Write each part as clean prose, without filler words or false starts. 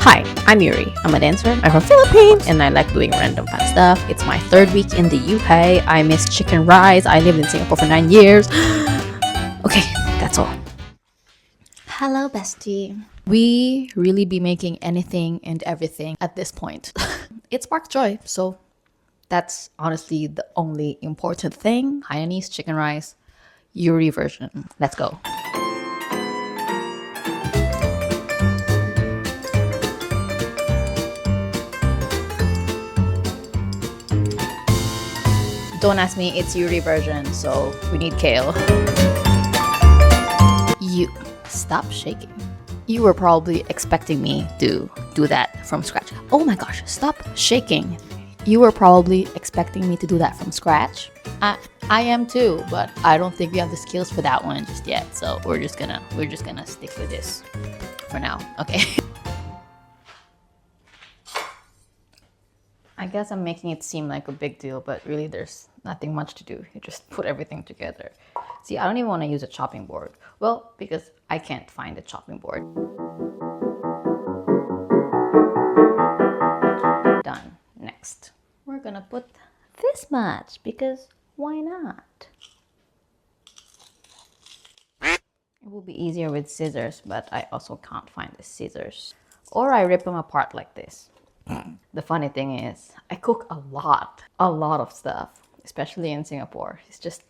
Hi, I'm Eurie. I'm a dancer. I'm from Philippines and I like doing random fun stuff. It's my third week in the UK. I miss chicken rice. I lived in Singapore for 9 years. Okay, that's all. Hello, bestie. We really be making anything and everything at this point. It sparks joy, so that's honestly the only important thing. Hainanese chicken rice, Eurie version. Let's go. Don't ask me, it's Eurie version, so we need kale. You stop shaking. You were probably expecting me to do that from scratch. Oh my gosh, stop shaking. You were probably expecting me to do that from scratch. I am too, but I don't think we have the skills for that one just yet. So we're just gonna stick with this for now. Okay. I guess I'm making it seem like a big deal, but really there's nothing much to do. You just put everything together. See, I don't even want to use a chopping board. Well, because I can't find a chopping board. Done. Next. We're gonna put this much because why not? It will be easier with scissors, but I also can't find the scissors. Or I rip them apart like this. The funny thing is, I cook a lot of stuff, especially in Singapore. It's just,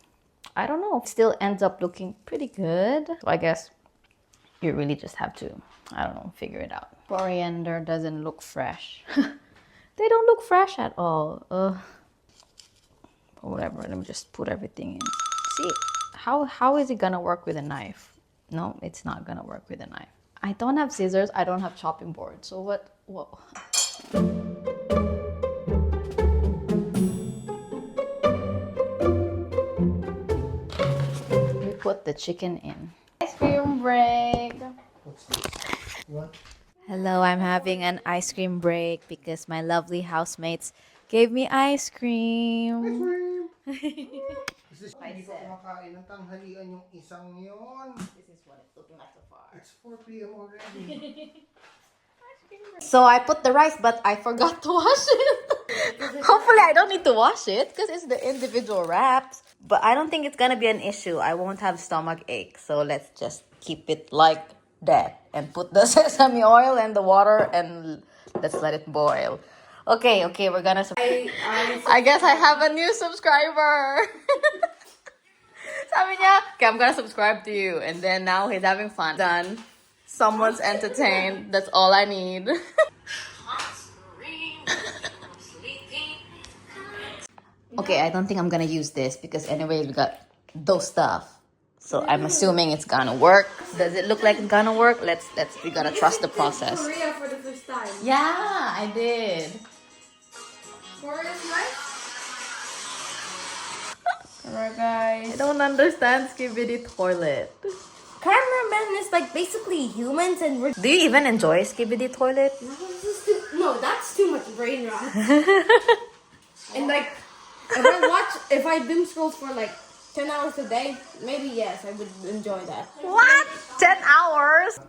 I don't know, it still ends up looking pretty good. So I guess you really just have to, I don't know, figure it out. Coriander doesn't look fresh. They don't look fresh at all. Whatever, let me just put everything in. See, how is it gonna work with a knife? No, it's not gonna work with a knife. I don't have scissors, I don't have chopping board. So what? We put the chicken in. Ice cream break. What's this? What? Hello, I'm having an ice cream break because my lovely housemates gave me ice cream. Is this hindi pa kumakain ng tanghalian yung isang yon? This is what it's looking like so far. It's 4 p.m. already. So I put the rice, but I forgot to wash it. Hopefully I don't need to wash it because it's the individual wraps. But I don't think it's gonna be an issue. I won't have stomach ache. So let's just keep it like that and put the sesame oil and the water and let's let it boil. Okay, we're gonna. I guess I have a new subscriber. Sabi niya, okay, I'm gonna subscribe to you. And then now he's having fun. Done. Someone's entertained. That's all I need. Okay, I don't think I'm gonna use this because anyway we got those stuff. So I'm assuming it's gonna work. Does it look like it's gonna work? We gotta trust the process. Korea for the first time. Yeah, I did. Korea's nice. Alright guys. I don't understand Skibidi Toilet. Cameraman is like basically humans and we're... Do you even enjoy Skibidi Toilet? No, that's too much brain rot. And like, if I doom scroll for like 10 hours a day, maybe yes, I would enjoy that. What? 10 hours?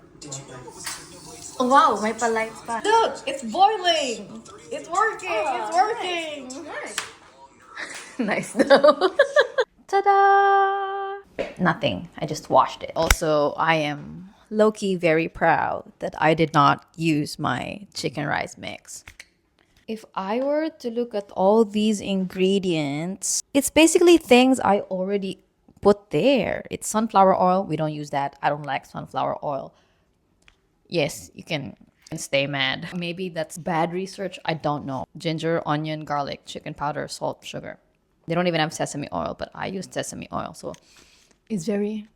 Wow, may pa-lights pa. Look, it's boiling. It's working. It's working. Nice. Nice though. Ta-da! Nothing. I just washed it. Also, I am low-key very proud that I did not use my chicken rice mix. If I were to look at all these ingredients, it's basically things I already put there. It's sunflower oil. We don't use that. I don't like sunflower oil. Yes, you can stay mad. Maybe that's bad research. I don't know. Ginger, onion, garlic, chicken powder, salt, sugar. They don't even have sesame oil, but I use sesame oil. So it's very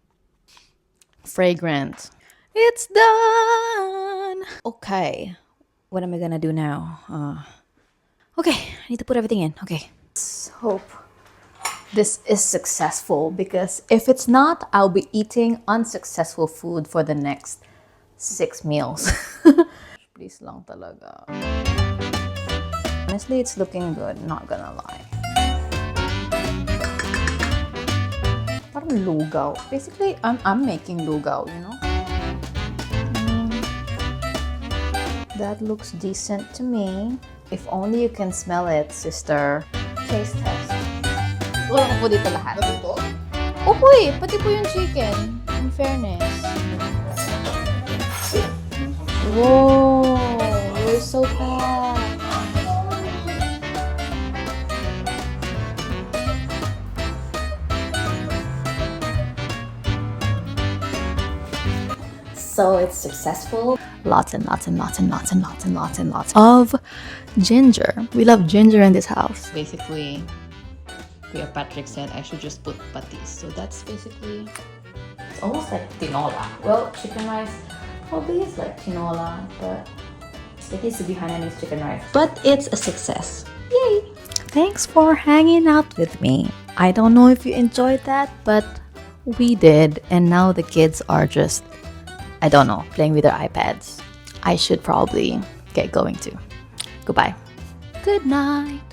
fragrant. It's done. Okay. What am I gonna do now? Okay, I need to put everything in. Okay. Let's hope this is successful because if it's not, I'll be eating unsuccessful food for the next 6 meals. Please lang talaga. Honestly, it's looking good, not gonna lie. Parang lugaw. Basically, I'm making lugaw, you know? That looks decent to me. If only you can smell it, sister. Taste test. Wala ko po dito lahat. Ito? Opo eh, pati po yung chicken. In fairness. Whoa, you're so fast. So it's successful. Lots and lots and lots and lots and lots and lots and lots of ginger. We love ginger in this house. Basically, Kuya Patrick said I should just put patis. So that's basically, it's almost like tinola. Well, chicken rice probably is like tinola, but it needs to be Hainanese chicken rice. But it's a success. Yay! Thanks for hanging out with me. I don't know if you enjoyed that, but we did. And now the kids are just, I don't know, playing with their iPads. I should probably get going too. Goodbye. Good night.